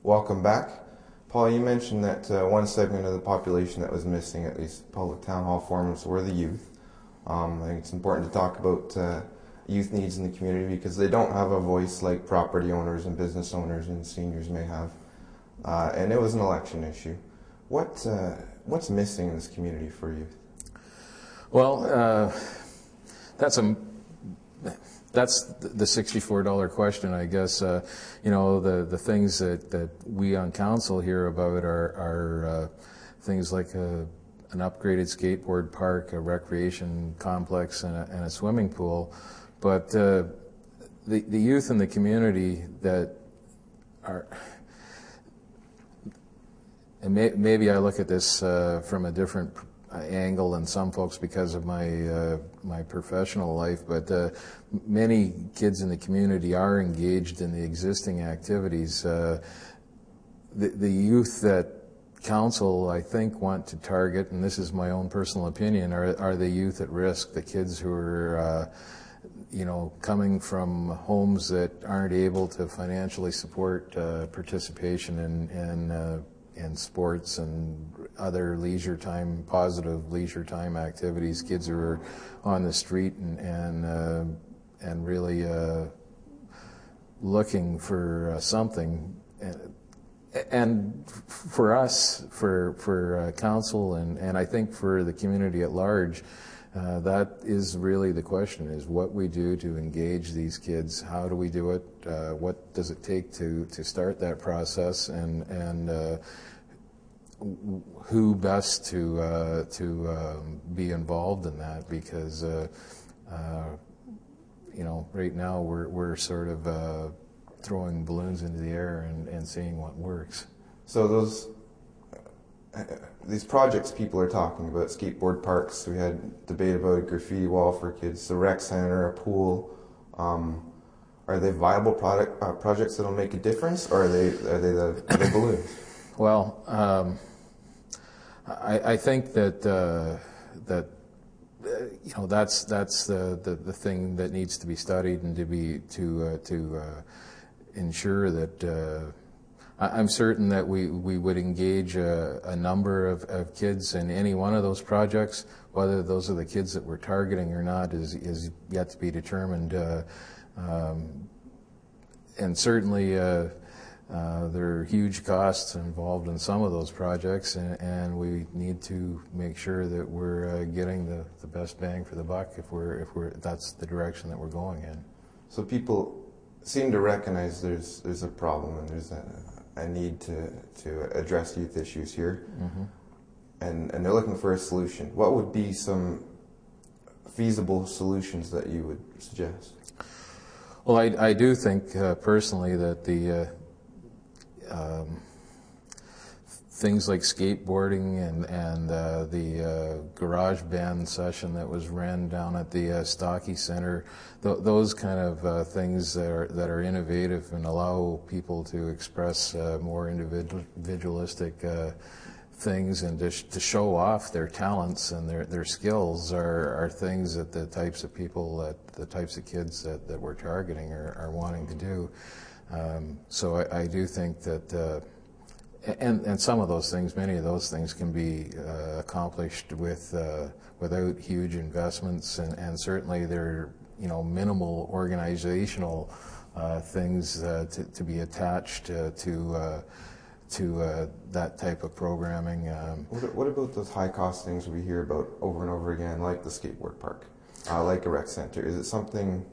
Welcome back. Paul, you mentioned that one segment of the population that was missing, at least public town hall forums, were the youth. I think it's important to talk about youth needs in the community because they don't have a voice like property owners and business owners and seniors may have. And it was an election issue. What's missing in this community for youth? Well, that's the $64 question, I guess. You know, the things that we on council hear about are things like an upgraded skateboard park, a recreation complex, and a swimming pool. But the youth in the community that are, and maybe I look at this from a different angle than some folks because of my professional life, but many kids in the community are engaged in the existing activities. The youth that council, I think, want to target, and this is my own personal opinion, are the youth at risk, the kids who are you know, coming from homes that aren't able to financially support participation in sports and other leisure time, positive leisure time activities. Kids who are on the street and really looking for something. And for us, for council, and I think for the community at large, that is really the question, is what we do to engage these kids. How do we do it? What does it take to start that process? And who best to be involved in that? Because you know, right now we're sort of throwing balloons into the air and seeing what works. So these projects people are talking about, skateboard parks, we had debate about a graffiti wall for kids, the rec center, a pool. Are they viable projects that'll make a difference, or are they the balloons? Well, I think that you know, that's the thing that needs to be studied and to ensure that. I'm certain that we would engage a number of kids in any one of those projects. Whether those are the kids that we're targeting or not is yet to be determined. And certainly there are huge costs involved in some of those projects, and we need to make sure that we're getting the best bang for the buck if that's the direction that we're going in. So people seem to recognize there's a problem and there's a need to address youth issues here, mm-hmm. and they're looking for a solution. What would be some feasible solutions that you would suggest? Well, I do think personally that the things like skateboarding and the garage band session that was ran down at the Stocky Center, those kind of things that are innovative and allow people to express more individualistic things and to show off their talents and their skills are things that the types of people, the types of kids that we're targeting are wanting to do. So I do think that and some of those things, many of those things can be accomplished without huge investments, and certainly they're, you know, minimal organizational things to be attached to that type of programming. What about those high-cost things we hear about over and over again, like the skateboard park, like a rec center? Is it something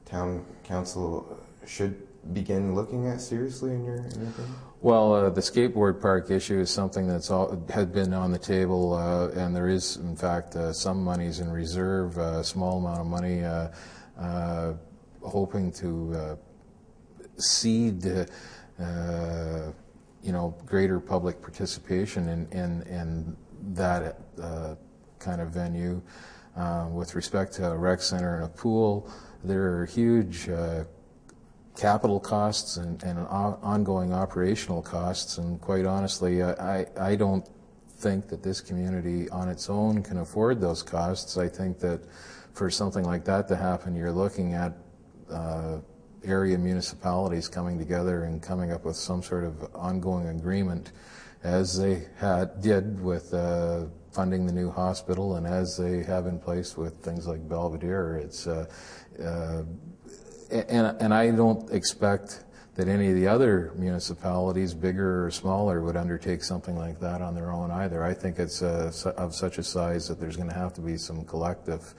town council should begin looking at seriously in your opinion? Well, the skateboard park issue is something had been on the table, and there is, in fact, some monies in reserve, a small amount of money, hoping to seed, you know, greater public participation in that kind of venue. With respect to a rec center and a pool, there are huge capital costs and ongoing operational costs, and quite honestly, I don't think that this community on its own can afford those costs. I think that for something like that to happen, you're looking at area municipalities coming together and coming up with some sort of ongoing agreement, as they did with funding the new hospital, and as they have in place with things like Belvedere. It's and I don't expect that any of the other municipalities, bigger or smaller, would undertake something like that on their own either. I think it's of such a size that there's going to have to be some collective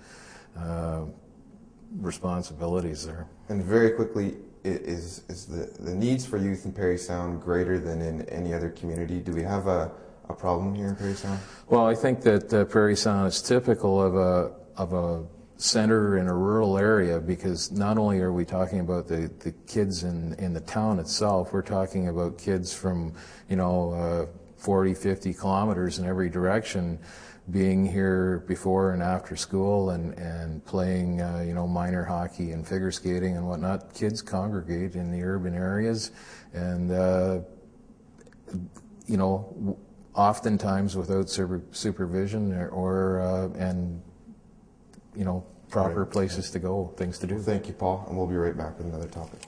responsibilities there. And very quickly, is the needs for youth in Parry Sound greater than in any other community? Do we have a problem here in Parry Sound? Well, I think that Parry Sound is typical of a center in a rural area, because not only are we talking about the kids in the town itself, we're talking about kids from 40, 50 kilometers in every direction being here before and after school and playing minor hockey and figure skating and whatnot. Kids congregate in the urban areas, and oftentimes without supervision or proper places to go, things to do. Well, thank you, Paul, and we'll be right back with another topic.